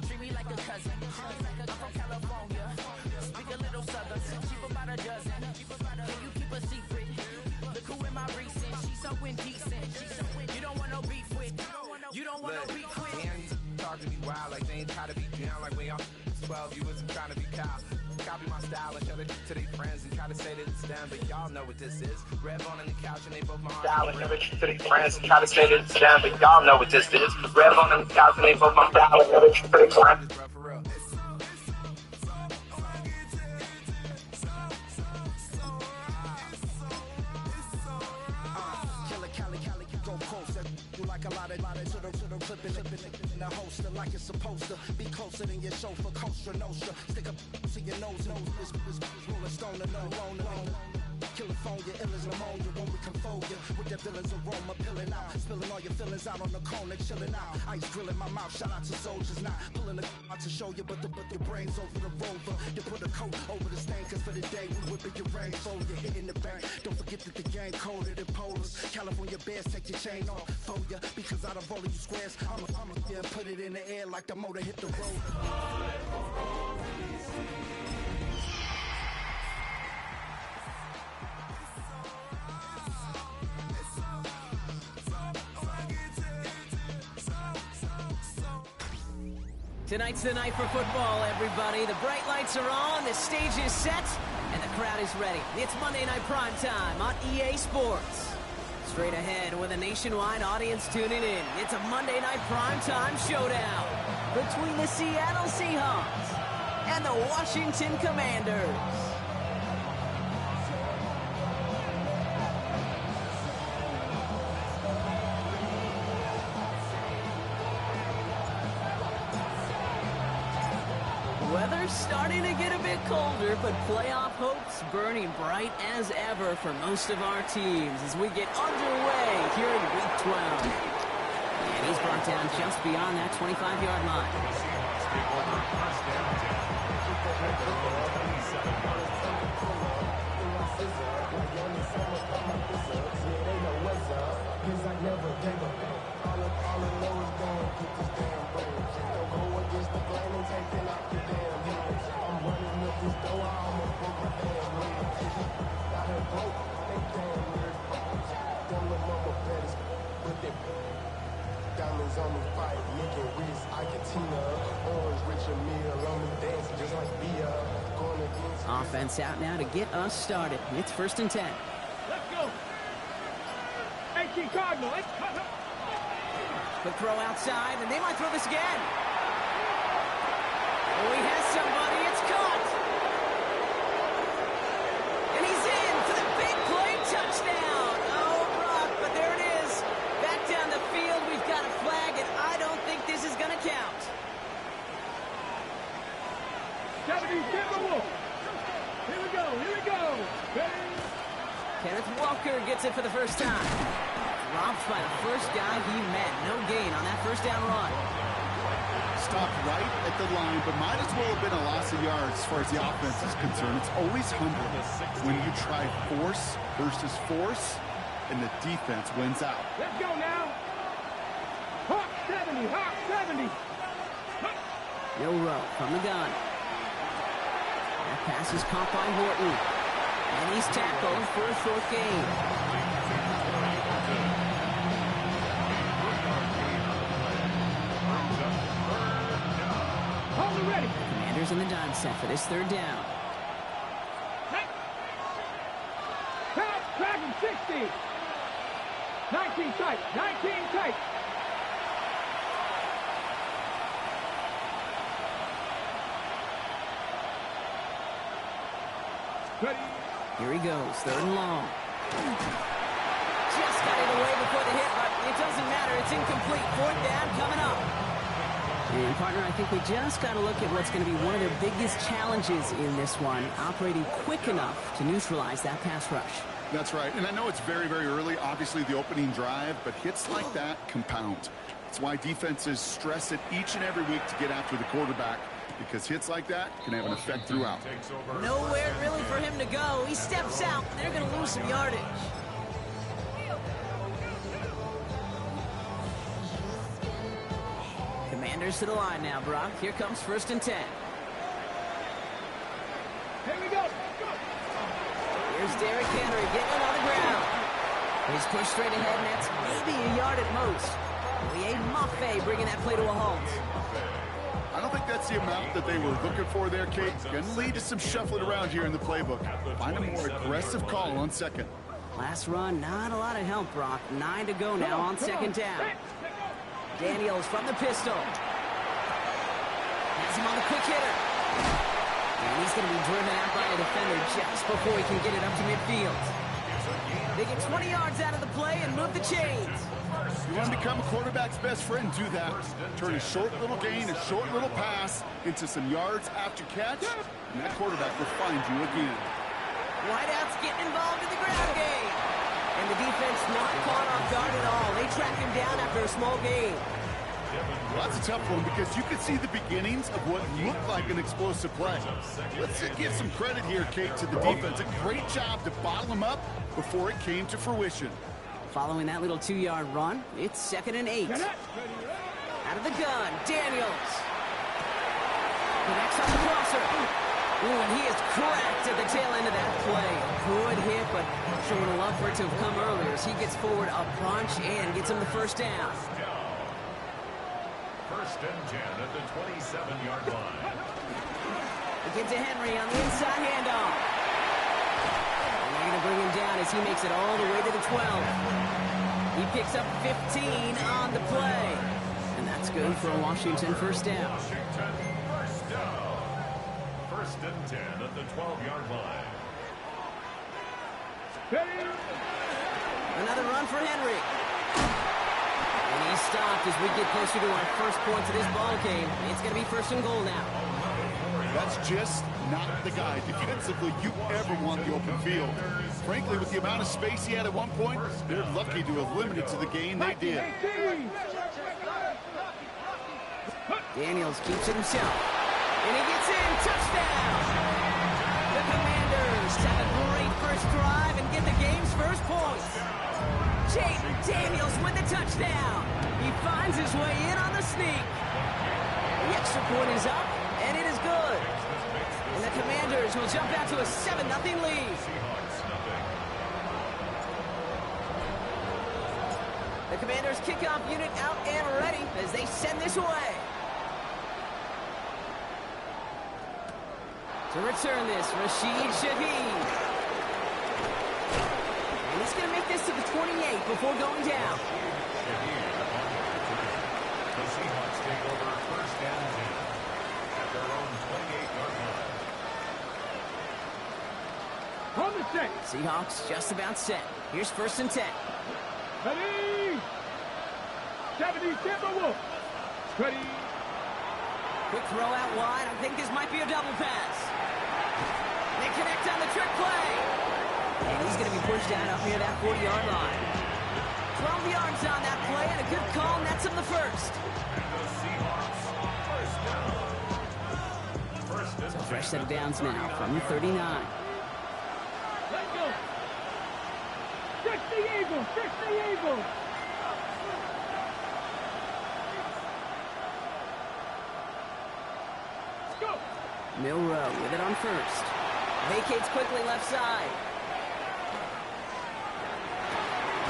Treat me like a cousin. I'm from California. Speak a little southern. Cheap about a dozen. Can you keep a secret? Look who in my recent. She's so indecent. You don't want no beef with. You don't want no beef with. Talk to me wild like they ain't try to be down like we on 12 viewers and trying to be cow. Copy my style and show it to their friends and try to say that it's them, but y'all know what this is. Red on the couch and they both my style and show it to their friends and try to say that it's them, but y'all know what this is. Red on the couch and they both my style and show it to their friends. In the holster like it's supposed to be closer than your chauffeur, Costa Nostra. Stick up to your nose, this rolling stone and no rolling. California, ill as pneumonia when we confold you with the villain's aroma, pilling out, spilling all your feelings out on the corner, chilling out. Ice grilling my mouth, shout out to soldiers, not pulling the out to show you, but your brains over the rover. You put a coat over the stain, cause for the day we whipping your rainbow, you're hitting the bank. Don't forget that the game colder than polars. California bears, take your chain off for ya, because out of all of you squares, I'm a yeah, put it in the air like the motor hit the road. Tonight's the night for football, everybody. The bright lights are on, the stage is set, and the crowd is ready. It's Monday Night Primetime on EA Sports. Straight ahead with a nationwide audience tuning in. It's a Monday Night Primetime showdown between the Seattle Seahawks and the Washington Commanders. Weather's starting to get a bit colder, but playoff hopes burning bright as ever for most of our teams as we get underway here in Week 12. And he's brought down just beyond that 25-yard line. Offense out now to get us started. It's 1st and 10. Let's go. Cardinal. Let's cut. Quick throw outside, and they might throw this again. Oh, he has somebody. It's caught. And he's in for the big play touchdown. Oh, Brock, but there it is. Back down the field, we've got a flag, and I don't think this is going to count. 70 Timberwolves. Here we go. Kenneth Walker gets it for the first time. Dropped by the first guy he met. No gain on that first down run. Stopped right at the line, but might as well have been a loss of yards as far as the offense is concerned. It's always humbling when you try force versus force, and the defense wins out. Let's go now. Hawk 70. Bill Rowe from the gun. That pass is caught by Horton. And he's tackled for a short gain. Hold it ready. Commanders in the dime set for this 3rd down. Dragon 60. 19 tight. Ready. Here he goes, 3rd and long. Just got it away before the hit, but it doesn't matter. It's incomplete. 4th down coming up. And, partner, I think we just got to look at what's going to be one of their biggest challenges in this one, operating quick enough to neutralize that pass rush. That's right, and I know it's very, very early, obviously the opening drive, but hits like that compound. That's why defenses stress it each and every week to get after the quarterback, because hits like that can have an effect throughout. Nowhere really for him to go. He steps out, and they're going to lose some yardage. Commanders to the line now, Brock. Here comes 1st and 10. Here we go. Here's Derrick Henry getting it on the ground. He's pushed straight ahead, and that's maybe a yard at most. Liam Maffei bringing that play to a halt. I don't think that's the amount that they were looking for there, Kate. Going to lead to some shuffling around here in the playbook. Find a more aggressive call on second. Last run, not a lot of help, Brock. 9 to go now on 2nd down. Daniels from the pistol. Has him on the quick hitter. And he's going to be driven out by a defender just before he can get it up to midfield. They get 20 yards out of the play and move the chains. You want to become a quarterback's best friend, do that. Turn a short little gain, a short little pass into some yards after catch, and that quarterback will find you again. Wideouts getting involved in the ground game. And the defense not caught off guard at all. They track him down after a small gain. Well, that's a tough one because you could see the beginnings of what looked like an explosive play. Let's give some credit here, Kate, to the defense. A great job to bottle him up before it came to fruition. Following that little 2-yard run, it's 2nd and 8. Out of the gun, Daniels. Connects on the crosser. Ooh, and he is cracked at the tail end of that play. Good hit, but showing a love for it to have come earlier as he gets forward a bunch and gets him the 1st down. 1st and 10 at the 27-yard line. They get to Henry on the inside handoff. And they're going to bring him down as he makes it all the way to the 12. He picks up 15 on the play. And that's good for a Washington 1st down. Washington 1st down. 1st and 10 at the 12-yard line. Another run for Henry. And he's stopped as we get closer to our first points of this ball game. It's going to be 1st and goal now. That's just not the guy defensively you ever want the open field. Frankly, with the amount of space he had at one point, they're lucky to have limited to the gain they did. Daniels keeps it himself. And he gets in. Touchdown! The Commanders have a great first drive and get the game's first points. Jaden Daniels with the touchdown. He finds his way in on the sneak. The extra point is up, and it is good. And the Commanders will jump out to a 7-0 lead. The Commanders kickoff unit out and ready as they send this away. To return this, Rashid Shaheed. And he's going to make this to the 28 before going down. The Seahawks take over 1st and 10 at their own 28-yard line. On the set. Seahawks just about set. Here's 1st and 10. Ready. 70 Timberwolves. Ready. Quick throw out wide. I think this might be a double pass. They connect on the trick play. And he's going to be pushed out up near that 40-yard line. 12 yards on that play, and a good call nets him the 1st. And the Seahawks 1st down. 1st and So fresh set of downs now from the 39. Let's go. 60 Eagles. 60 Eagles. Let's go. Milrow with it on 1st. Vacates quickly left side.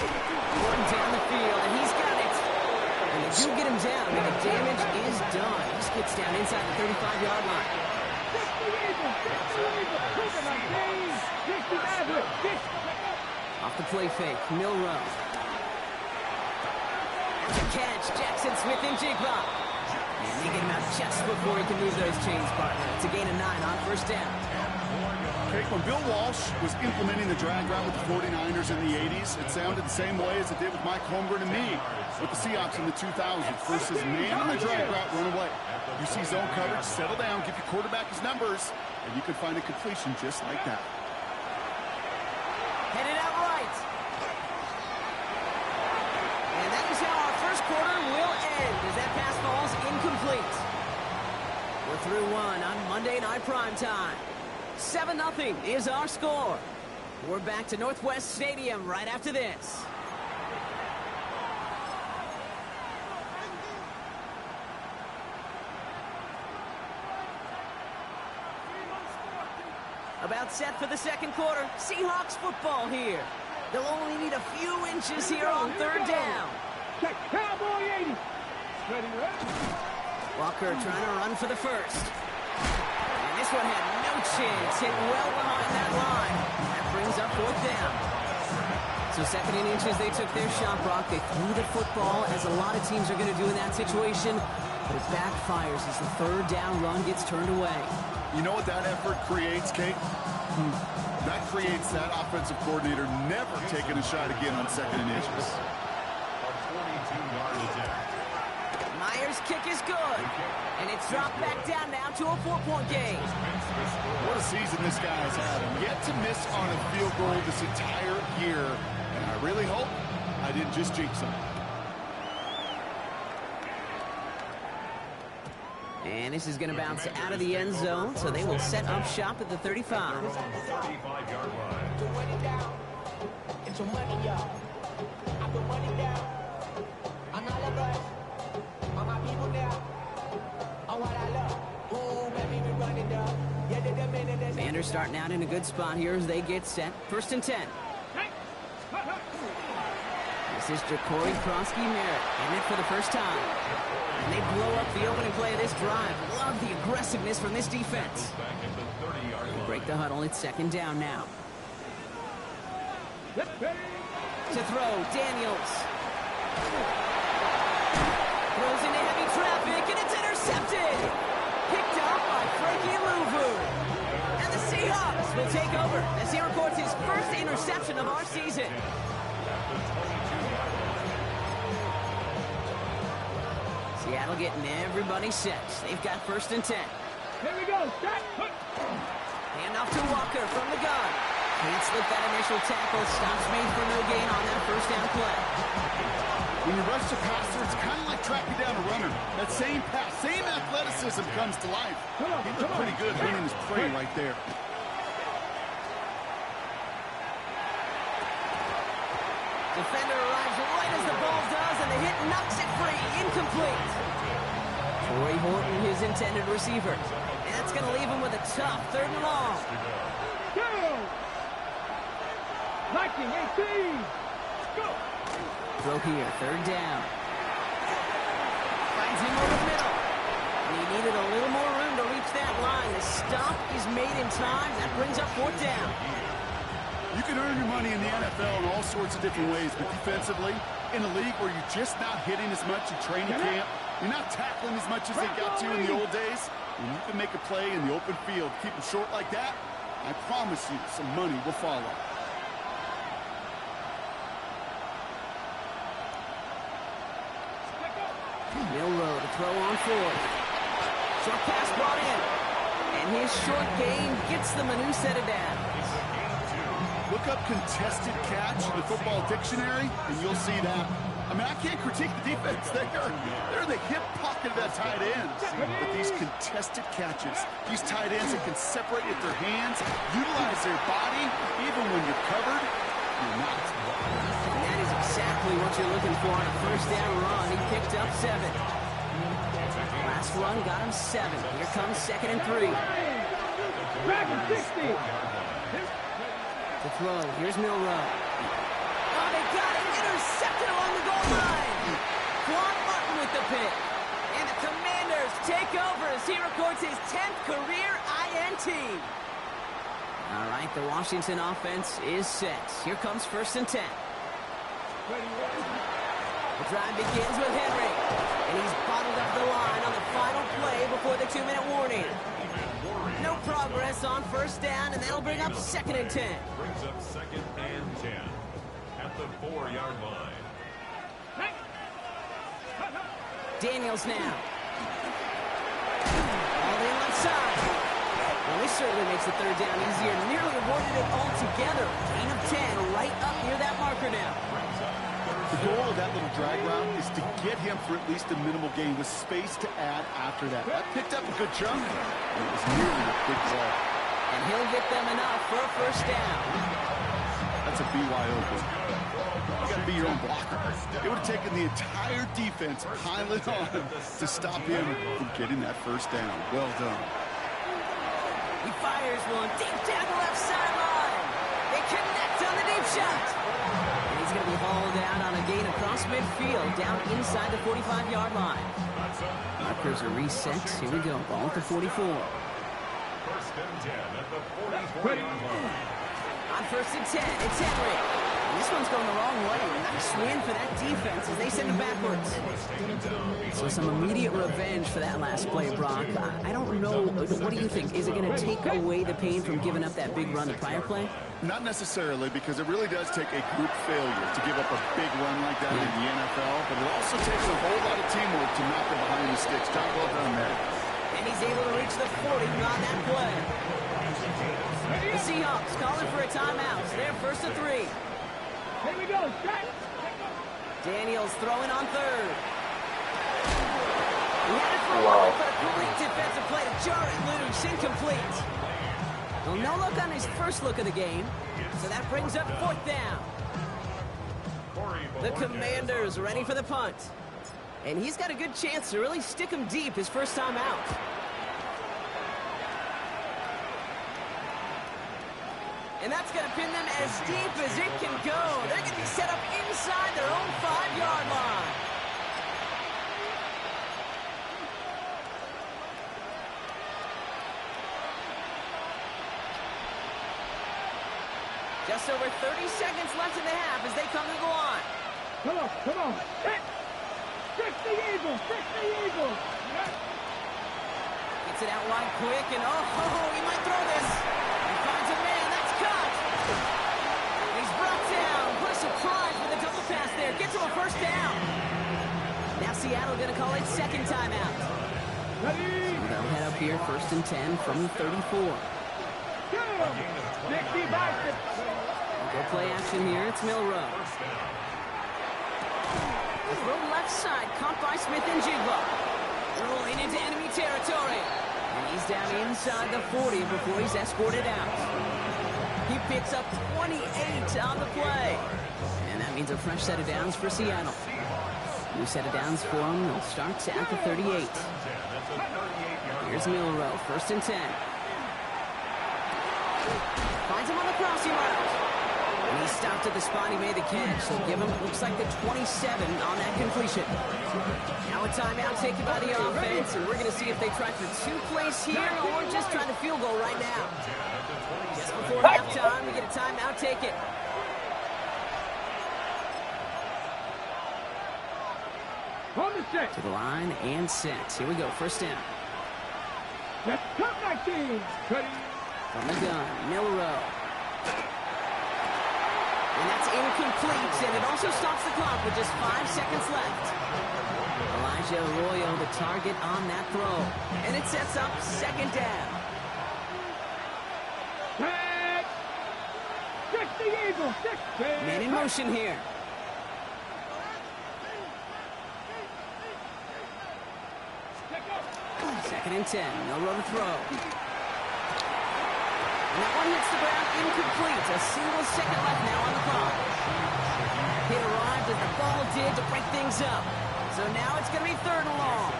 Gordon down the field, and he's got it. And they do get him down, and the damage is done. He just gets down inside the 35-yard line. 60 Eagles. 60 Eagles. Moving on game. 60 average. 60. Off the play fake, Milrow. That's a catch, Jackson Smith and Jigba. And they get him out just before he can move those chains, partner. It's a gain of 9 on 1st down. Okay, when Bill Walsh was implementing the drag route with the 49ers in the 80s, it sounded the same way as it did with Mike Holmgren and me with the Seahawks in the 2000s. Versus man on the drag route, run away. You see zone coverage, settle down, give your quarterback his numbers, and you can find a completion just like that. Headed out right. And that is how our first quarter will end as that pass falls incomplete. We're through one on Monday Night Primetime. 7-0 is our score. We're back to Northwest Stadium right after this. About set for the second quarter. Seahawks football here. They'll only need a few inches here on third down. Check Cowboy 80. Ready, Walker trying to run for the first. And this one had no chance. Hit well behind that line. That brings up fourth down. So second and inches, they took their shot, Brock. They threw the football, as a lot of teams are going to do in that situation. But it backfires as the third down run gets turned away. You know what that effort creates, Kate? That creates that offensive coordinator never taking a shot again on second and inches. A 42-yard attempt. Myers' kick is good. And it's dropped back down now to a 4-point game. What a season this guy has had. Yet to miss on a field goal this entire year. And I really hope I didn't just jinx him. And this is going to bounce out of the end zone, so they will set up shop at the 35. 35-yard line. Put money down. Get your money, y'all. I put money down. On all of us. On my people now. On what I love. Ooh, baby, we running down. Yeah, the minute that's... Commanders starting out in a good spot here as they get set. First and 10. This is Jacory Krosky-Merritt, and it for the first time. And they blow up the opening play of this drive. Love the aggressiveness from this defense. Back at the 30-yard line. Break the huddle. It's second down now. To throw, Daniels. Throws into heavy traffic, and it's intercepted. Picked off by Frankie Louvu. And the Seahawks will take over as he records his first interception of our season. Seattle getting everybody set. They've got first and 10. Here we go. Start. Hand off to Walker from the gun. Can't slip that initial tackle. Stops made for no gain on that first down play. When you rush the passer, it's kind of like tracking down a runner. That same pass, same athleticism comes to life. He looked pretty good winning his prey right there. Defender arrives right as the ball does, and the hit knocks it free. Incomplete. Torrey Horton, his intended receiver. And that's going to leave him with a tough third and long. Go. Liking 18. Go. Throw here, third down. Finds him over the middle. And he needed a little more room to reach that line. The stop is made in time. That brings up fourth down. You can earn your money in the NFL in all sorts of different ways, but defensively, in a league where you're just not hitting as much in training camp, you're not tackling as much as they got to in the old days, when you can make a play in the open field, keep them short like that, I promise you some money will follow. Milrow to throw on fourth. Short pass brought in. And his short game gets them a new set of downs. Look up contested catch in the football dictionary, and you'll see that. I mean, I can't critique the defense. They're in the hip pocket of that tight end. But these contested catches, these tight ends that can separate with their hands, utilize their body, even when you're covered, you're not. And that is exactly what you're looking for on a first down run. He picked up 7. Last run got him 7. Here comes second and 3. Back at 60. To throw, here's Milrow. Oh, they got it! Intercepted along the goal line! Quan Martin with the pick. And the Commanders take over as he records his 10th career INT. All right, the Washington offense is set. Here comes first and 10. The drive begins with Henry. And he's bottled up the line on the final play before the 2-minute warning. No progress on first down, and that'll bring up second and 10. Brings up second and 10 at the 4-yard line. Daniels now. All the left side. Well, this certainly makes the third down easier. Nearly avoided it altogether. Gain of 10 right up near that marker now. The goal of that little drag route is to get him for at least a minimal gain with space to add after that. That picked up a good chunk, and it was nearly a big play. And he'll get them enough for a first down. That's a BYO. You got to be your own blocker. It would have taken the entire defense piling on to stop him from getting that first down. Well done. He fires one deep down the left sideline. They connect on the deep shot. And he's going to be hauled out on a gain across midfield, down inside the 45-yard line. Markers are reset. Here we go. Ball at the 44. First and 10 at the 44-yard line. On first and 10, it's Henry. And this one's going the wrong way. Nice win for that defense as they send him backwards. So some immediate revenge for that last play, Brock. I don't know. What do you think? Is it going to take away the pain from giving up that big run the prior play? Not necessarily, because it really does take a group failure to give up a big run like that in the NFL, but it also takes a whole lot of teamwork to knock them behind the sticks. Job well done there. And he's able to reach the 40 on that play. The Seahawks calling for a timeout. They're first and 3. Here we go, set. Daniels throwing on third. He had it for one, but a great defensive play to jar it loose. Incomplete. Well, no look on his first look of the game, so that brings up fourth down. The Commanders ready for the punt. And he's got a good chance to really stick him deep his first time out. And that's going to pin them as deep as it can go. They're going to be set up inside their own 5-yard line. Just over 30 seconds left in the half as they come to the line. Come on, come on. Hit. Fix the Eagles, fix the Eagles. Gets it out wide quick, and he might throw this. He finds a man, that's cut. He's brought down. What a surprise with a double pass there. Gets him a first down. Now Seattle going to call it second timeout. They'll head up here, first and 10 from the 34. Go play action here. It's Milrow. The throw left side, caught by Smith and Jigba. Rolling into enemy territory. And he's down inside the 40 before he's escorted out. He picks up 28 on the play. And that means a fresh set of downs for Seattle. New set of downs for him. They'll start at the 38. Here's Milrow, first and 10. Finds him on the crossing route. And he stopped at the spot he made the catch. So give him, it looks like the 27 on that completion. Now a timeout taken by the offense, and we're going to see if they try for 2 plays here or just try the field goal right now. Just before halftime, we get a timeout taken. To the line and set. Here we go, first down. Let's cut my team. From the gun, Milrow. And that's incomplete, and it also stops the clock with just 5 seconds left. Elijah Arroyo, the target on that throw. And it sets up second down. Man in motion here. Second and 10, Milrow to throw. And that one hits the ground incomplete. A single second left now on the clock. Hit arrived as the ball did to break things up. So now it's going to be third and long.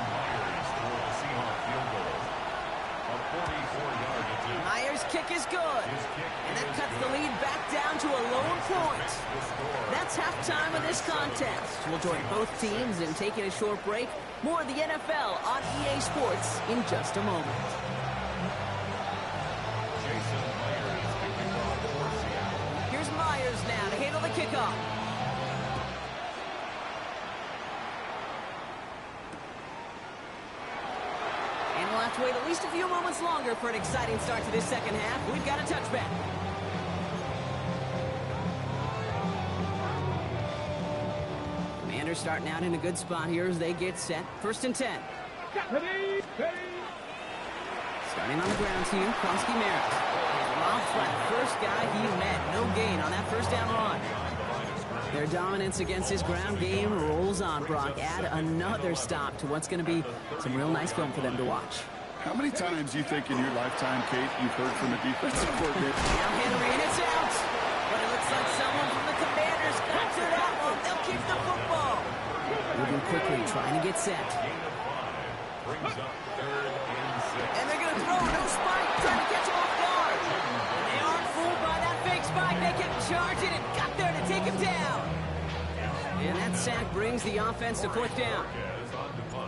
Myers' kick is good. And that cuts the lead back down to a lone point. That's halftime of this contest. We'll join both teams in taking a short break. More of the NFL on EA Sports in just a moment. Here's Myers now to handle the kickoff. And we'll have to wait at least a few moments longer for an exciting start to this second half. We've got a touchback. Commanders starting out in a good spot here as they get set. First and 10. Starting on the ground team, Kronsky Merritt. Rob flat, first guy he met. No gain on that first down run. Their dominance against his ground game rolls on, Brock. Add another stop to what's going to be some real nice film for them to watch. How many times do you think in your lifetime, Kate, you've heard from a defensive coordinator? Now Henry, and it's out. But it looks like someone from the Commanders got to that one. They'll keep the football. Moving quickly, trying to get set. And they're going to throw no spike, trying to catch him sack brings the offense to fourth down.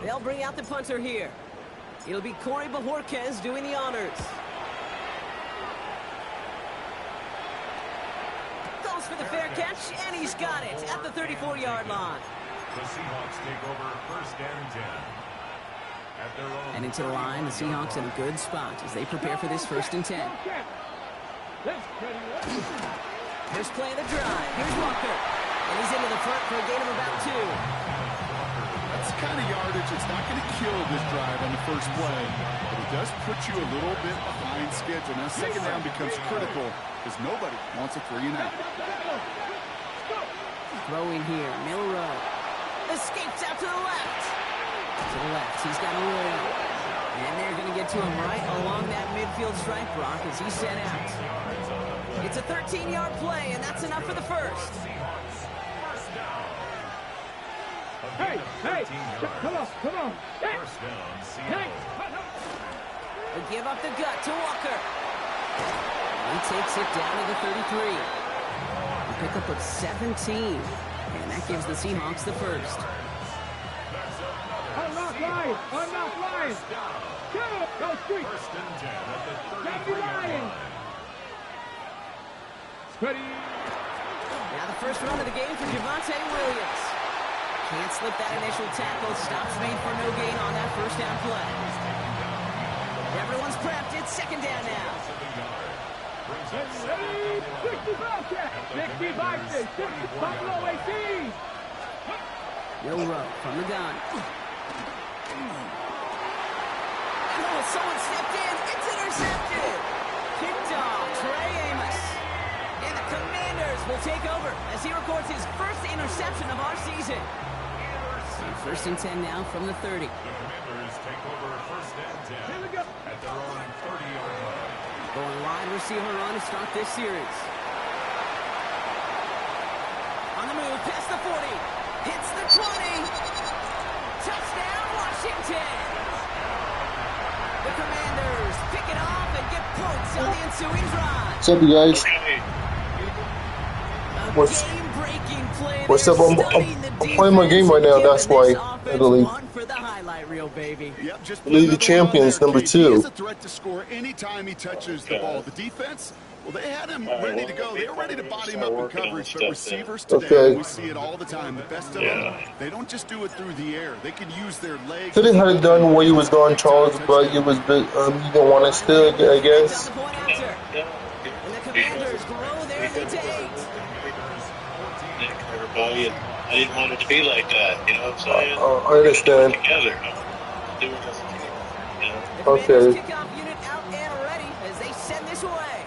They'll bring out the punter here. It'll be Corey Bajorquez doing the honors. Goes for the fair catch, and he's got it at the 34-yard line. The Seahawks take over first and 10. At their own And into the line, the Seahawks in a good spot as they prepare for this first and 10. First play of the drive. Here's Walker. And he's into the front for a gain of about 2. That's the kind of yardage. It's not going to kill this drive on the first play, but it does put you a little bit behind schedule. Now second down becomes critical because nobody wants a 3 and out. Throwing here, Milrow. Escapes out to the left. To the left, he's got a roll. And they're going to get to him right along that midfield stripe, Brock, as he's set out. It's a 13-yard play, and that's enough for the first. Hey, come on. First down, Seattle. They give up the gut to Walker. He takes it down to the 33. A pickup of 17. And that gives the Seahawks the first. Unlock line. Go street. First and 10 at the Jackie 33-yard Ryan. line. Ready. Now the first run of the game for Javonte Williams. Can't slip that initial tackle. Stops made for no gain on that first down play. Everyone's prepped. It's second down now. Ready. 65 check. 65 check. Buffalo AC. Milrow from the gun. Oh, someone stepped in. It's intercepted. Picked off Trey Amos. And the Commanders will take over as he records his first interception of our season. And first and 10 now from the 30. The Commanders take over first and 10 Here we go. at their own 30-yard line. Going wide receiver run to start this series. On the move, past the 40. Hits the 20. Touchdown, Washington. The Commanders pick it off and get points on the ensuing drive. What's up, you guys? Game-breaking play. What's up? I'm playing my game right now. That's why I believe. For the highlight reel, baby. Yep, just League of Champions, number 2. He has a threat to score anytime he touches the ball. The defense, well, they had him ready to go. They were ready to body him up in coverage, but receivers today, we see it all the time. The best of them, they don't just do it through the air. They can use their legs. Could have had it done where he was going, Charles, but it was you don't want to still, I guess. And the Commanders grow their lead to 8. Everybody, and I didn't want it to be like that, you know what I'm saying? I understand. Together, do it as a team, you know? Okay. Kickoff unit out and ready as they send this away.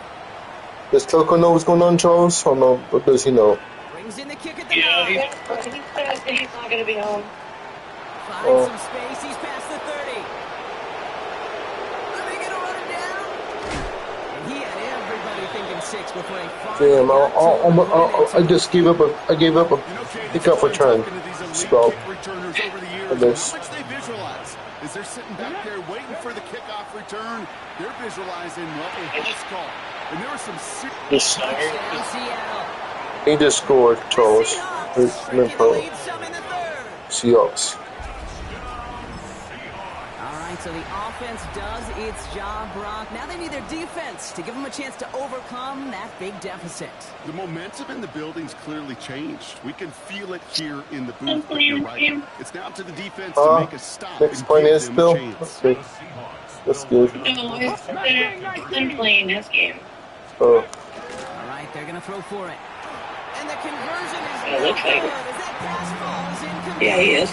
Does Coco know what's going on, Charles? Or no? Or does he know? Brings in the kick at the Yeah, nine. he's not going to be home. Finds some space. He's past the 30. Are they going to run it down? And he had everybody thinking 6 before he finally Damn, I just gave up a pickup return spell. I guess. How much they visualize is they're sitting back there waiting for the kickoff return. They're visualizing what a house call. And there was some serious Touchdown, Seattle. He just scored, Charles. Seahawks breaking the lead some in the third. Seahawks. All right, so the offense does its job, Brock. Now they need their defense to give them a chance to overcome that big deficit. The momentum in the building's clearly changed. We can feel it here in the booth, but you're right. It's now up to the defense to make a stop Next and point give is them Bill. a chance. Okay. That's good. No, I'm playing this game. All right, they're going to throw for it. And the conversion is It looks good like it. as that pass falls incomplete. Yeah, he is.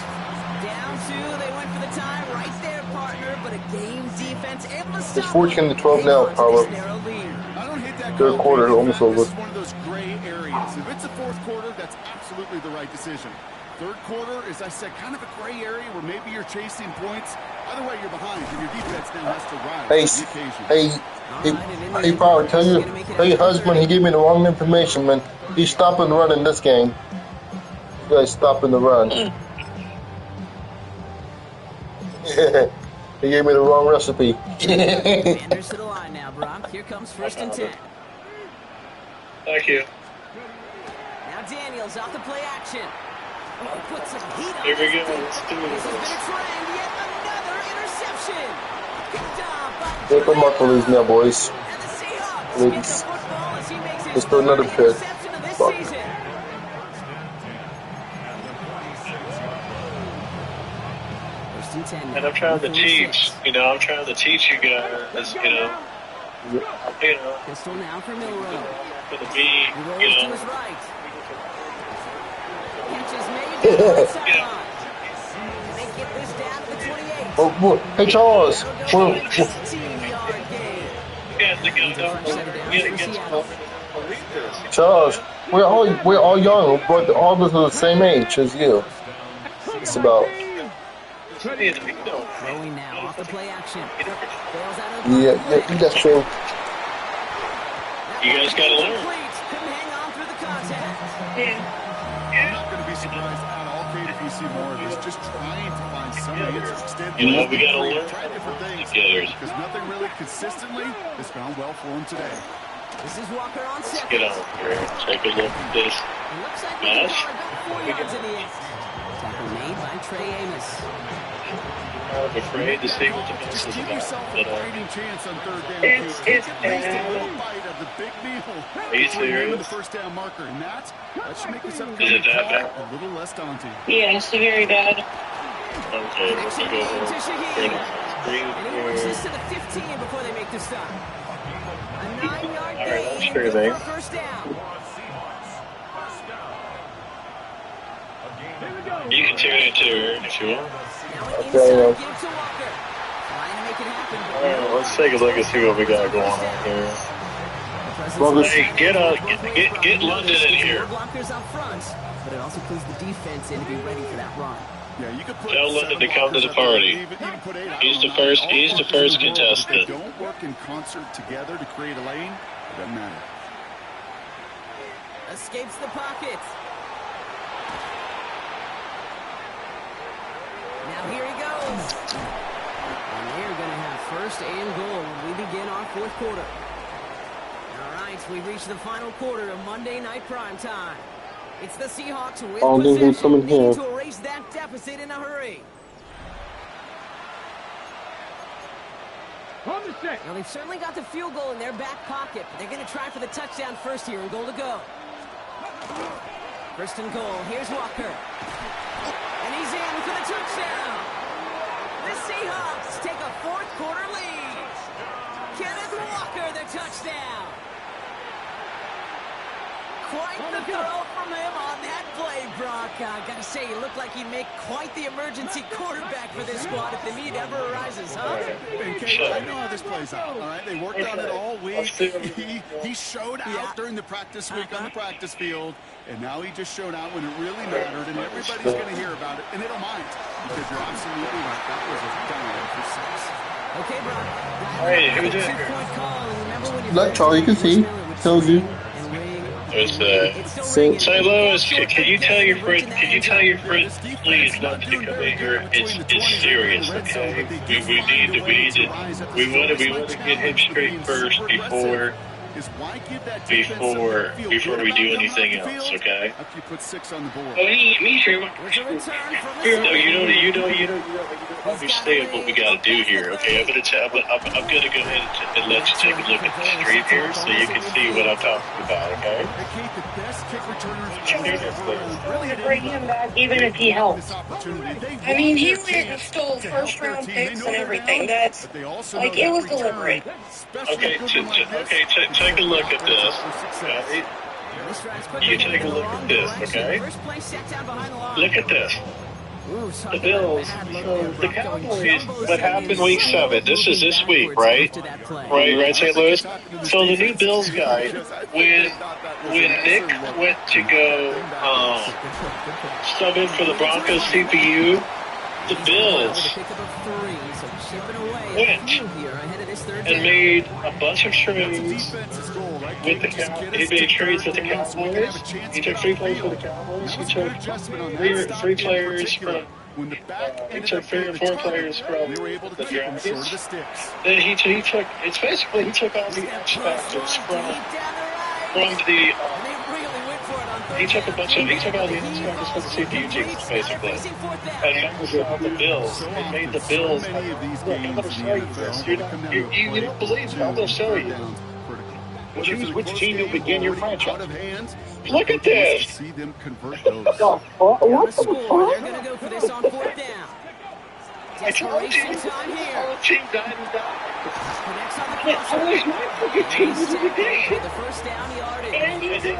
Down 2, they went for the tie right there, partner, but a game defense able to stop It's 14-12 now, them. Paulo. This narrow lead. I don't hate that Third call, quarter, Pete. In almost fact, over. This is one of those gray areas. If it's the fourth quarter, that's absolutely the right decision. Third quarter, as I said, kind of a gray area where maybe you're chasing points. Either way, you're behind, and your defense now has to rise Hey, to the occasion. hey, Power, tell your husband he gave me the wrong information, man. He's stopping the run in this game. You guys stopping the run. He gave me the wrong recipe. Commanders to the line now, Brock. Here comes first and 10. Thank you. Now Daniels off the play action. Put some heat on Here we this go. thing. Let's do This has been a this. trend. Yet another interception. Picked off by Pick him up, please, now, boys. And the Seahawks get the Please. football as he makes his Let's do another third pick. interception of this Fuck. season. First and 10. And I'm trying to teach, I'm trying to teach you guys, Pistol now for Milrow. for the B, He rolls to his right. Catches made to the right sideline. And they get this down to the 28. Oh, boy. Hey, Charles. That'll go Well, for a 16-yard gain. you guys to get this. Charles, we're all young, but all of us are the same age as you. It's about. Throwing now off the play action. Fails out of Yeah, that's true. You guys gotta learn. Couldn't hang on through the contact. I'm not going to be surprised at all, Kate, if we see more of this. Just trying to find some answers. We gotta learn Try different things. together. Because nothing really consistently has gone well for him today. This is Walker on second. Get out here. Take a look at this. Looks like we Match. got 4 yards in the end. Tackle made by Trey Amos. I was afraid to see what the best Just is give about. yourself a But, fighting chance on third down. It's Take at least a bad. little bite of the big meal. Are you Before you end serious? the first down marker. And that should make this Is upcoming it that call bad? a little less daunting. Yeah, it's very bad. Okay, let's go Connection over. to Shaheed. Green And he works here. this to the 15 before they make the stop. A 9-yard All right, gain. that's Good fair, for mate. a first down. You can turn it to her if you want. Now an Okay, inside give to Walker. Trying to make it happen. but All right, let's take a look and see what we got going on here. Brothers. Hey, get London in here. Blockers up front, but it also clues the defense in to be ready for that run. Yeah, you could put Tell London seven to come to blockers the up there, party. even put eight. I He's don't the know. first- All he's the blockers in first world, but contestant. If they don't work in concert together to create a lane, it doesn't matter. Escapes the pocket. Now here he goes. And they're going to have first and goal when we begin our fourth quarter. All right, we've reached the final quarter of Monday Night Prime Time. It's the Seahawks with Oh, they're gonna come in possession, needing here. to erase that deficit in a hurry. On the set. Now, they've certainly got the field goal in their back pocket, but they're going to try for the touchdown first here and goal to go. First and goal. Here's Walker. And he's in for the touchdown. The Seahawks take a fourth quarter lead. Kenneth Walker, the touchdown. Quite the throw from him on that play, Brock. Gotta say, he looked like he'd make quite the emergency quarterback for this squad if the need ever arises, huh? And Kate, I know how this plays out. All right, they worked on it all week. He showed out during the practice week on the practice field, and now he just showed out when it really mattered, and everybody's going to hear about it, and they don't mind because you're absolutely right. That was a dime for 6. Okay, Brock. Hey, who did it? Two-point call. Remember when you Look, Charlie, you can see. Tells you. It's Say, St. Louis, can you tell your friend, please not to come in here? It's serious, okay? We want to get him straight first before we do anything else, okay? After you put 6 on the board. Oh, me too. There's a return from the No, you don't understand what we got to do here, okay? I'm gonna go ahead and let you take a look at the street here so you can see what I'm talking about, okay? Hey, Kate, the best kick returners You do this, please. Really bring him back, even if he helps. I mean, he went and stole first-round picks and everything. That's, like, it was deliberate. Okay, take a look at this. Okay? You take a look at this, okay? Look at this. The Bills, so the Cowboys, what happened week 7, this is this week, right? Right, St. Louis? So the new Bills guy, when Nick went to go sub in for the Broncos CPU, the Bills went and made a bunch of trades with the Cowboys. He made trades with the Cowboys. He took 3 players for the Cowboys. He took 3 players from. He took 3 or 4 players from the Dragons. Then he took. It's basically he took all the X factors from the. he took all the Instagram just to see beauties, basically. And the Bills. It made the Bills. Look, I'm going to show you this. You don't believe it. I'm going to show you. Choose which team you'll begin your franchise. Look at this. See them convert those. On the score, they're going to go for this on 4th down. I told you. Time here. Our team died and died. Connects on the I wish my fucking team was in the game. the first down yardage. And you did.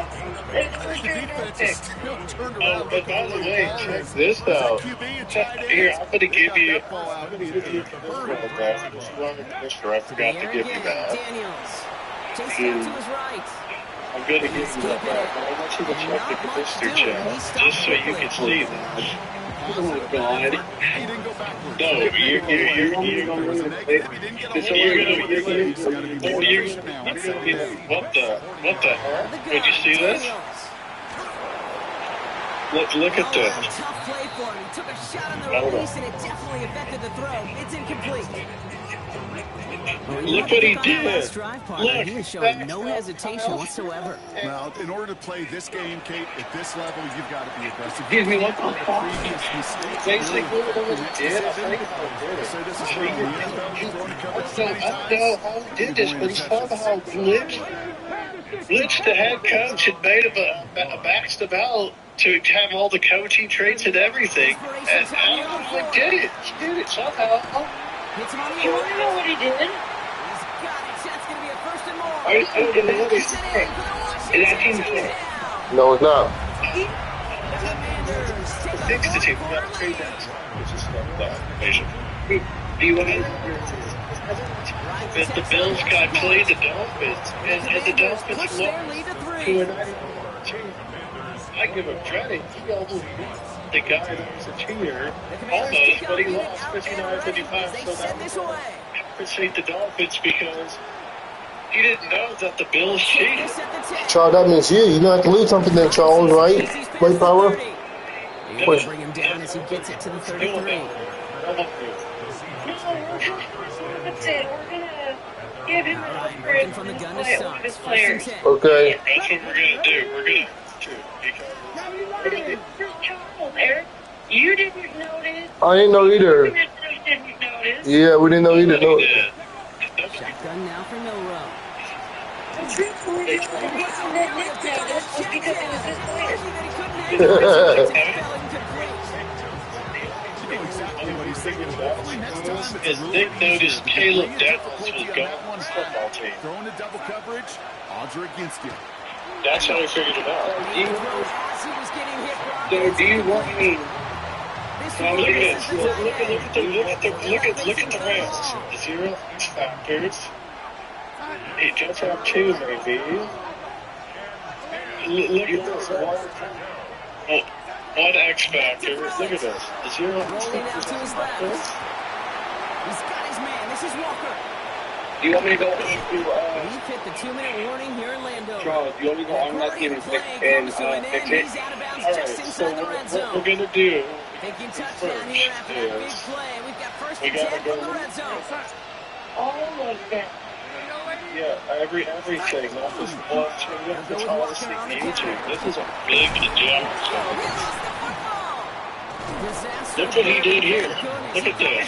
Oh, but by the way, check this out. Here, I'm going to give you. I forgot to give you that. Daniels. Chase down to his right. I'm going to give you that back. I want you to check the Mr. Chat, just so you can see that. Oh, God. No, you're going to be, what the hell? Did you see this? Look at this. Tough play for him. He took a shot on the release, and it definitely affected the throw. It's incomplete. Look what he did. Look, he is showing no hesitation whatsoever. Well, in order to play this game, Kate, at this level, you've got to be aggressive. Excuse me, what the fuck? Basically, what he did, I'll tell you how he did it. So this is how the NFL throwing coverage So I don't know how he did this, but he somehow glitched the head coach and made him a backs about to have all the coaching traits and everything. And I don't know how he did it. He did it somehow. You want to know what he did? He's got it. That's going to be a first and more. I don't know what he's saying. Is that team fair? No, it's not. 6 to 2. Do you want to? The Bills got played the Dolphins, and the Dolphins lost to a 9-2. I give him credit. He almost the guy that was a cheater, almost, but he lost 59-55. So that I appreciate the Dolphins because he didn't know that the Bills cheated. Charles, that means you don't have to lose something then, Charles, right? Right, Power? Push. Bring him down as he gets it to the 33. That's it. We're going to give him an upgrade from the gun to play one of his Suggs. players. Okay. That's what we're going to do. We're going to Charles, Eric, you didn't notice. I didn't know either. You didn't notice. Yeah, we didn't know either. No. Shotgun now for Milrow. The reason that Nick noticed was because it was his player. As Nick noticed, Caleb Downs was gone on the football team. Throwing the double coverage, odds are against you. That's how I figured it out. Do you want me? Now look at this. Look at the Rams. 0 factors. Hey, just have 2 maybe. Look at this. One X factor. Look at this. 0 factors. He's got his man. This is Walker. Do you want me to go into, We've hit the 2-minute warning here in Landover. Charles, you want me to go on that team and fix it? Alright, so what we're going to do Taking touchdown here after that big play. We've got first and 10 from the red zone. All of them. Yeah, everything. Not just one, two, this policy YouTube. This is a big jump. Look what he did here. Look at this.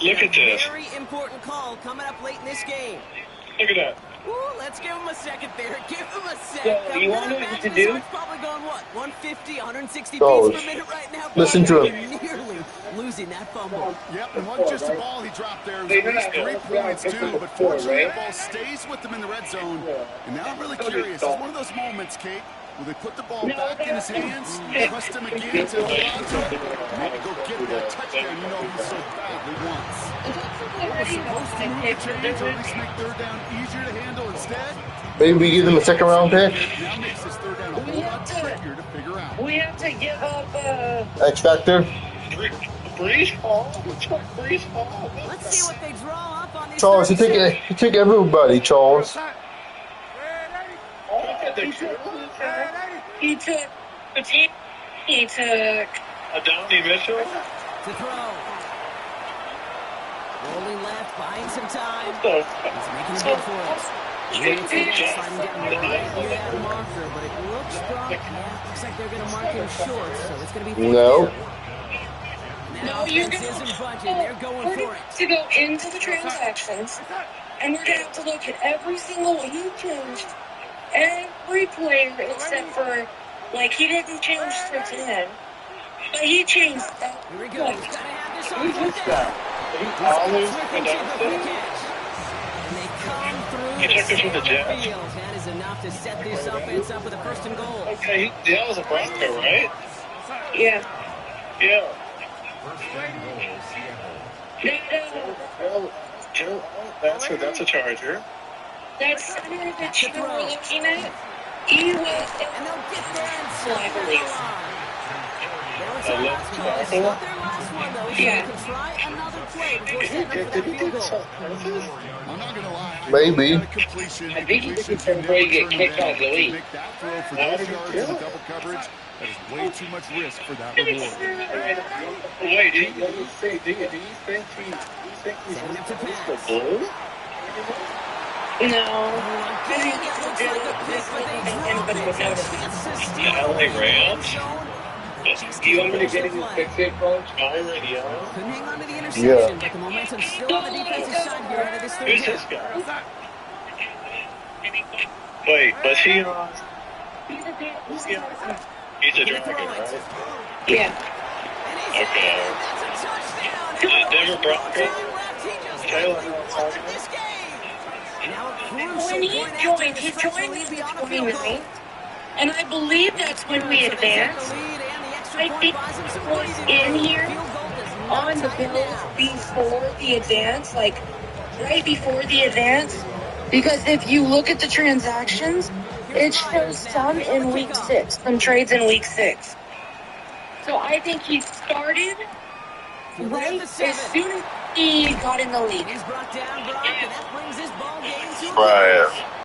Look at this. Very important call coming up late in this game. Look at that. Ooh, let's give him a second there. Give him a sec. So, you want to know what to do? Probably going, what, 150, 160 Oh, beats per minute right now? listen to him. Nearly losing that fumble. Yep, and wasn't just a ball he dropped there. It was at least 3 points, too. But fortunately, the ball stays with him in the red zone. And now I'm really curious. It's one of those moments, Kate, will they put the ball back in his hands, trust him again to Alonzo, maybe go get that touchdown you know he so badly wants? Was supposed to move the change or at least make third down easier to handle instead? Maybe we give them a second round pick. Now makes this third down a whole lot trickier to figure out. We have to give up, X Factor. Breeze Hall? Breeze Hall? Let's see what they draw up on these. Charles, he took everybody, Charles. he took Adonai Mitchell? To throw. Rolling left, buying some time. What the He's making a bid for it. Straight to Jets. Sliding down right near that marker, but it looks like they're going to mark him short, so it's going to be No. No, you're going to go into the transactions, and we're going to have to look at every single one. He changed every player except for, like, he didn't change to 10, but he changed that. Here we go. Who's this guy? He's always been downstairs. He took it from the Jets. That is enough to set this offense up with a first and goal. Okay, that was a Bronco, right? Yeah. Yeah. That's a Charger. That center that you were looking at, he was I believe. Yeah. I'm not gonna lie. Maybe. I think he's looking for where you get kicked off the lead. Make that throw for those yards in double coverage. That is way too much risk for that reward. Wait, do you think he's the blue? No. The LA Rams? You want me to get him his fix-it coach? Already on? Couldn't hang on to the interception, but the momentum's still on the defensive side here out of this third Who's this guy? Wait, was he on? He's a Dragon, right? Yeah. Okay. The Denver Broncos? Taylor. When he joined the 29th, and I believe that's when we advanced. I think he was in here on the Bills before the advance, like right before the advance, because if you look at the transactions, it shows some in week 6, some trades in week 6. So I think he started right as soon as he got in the league. Right.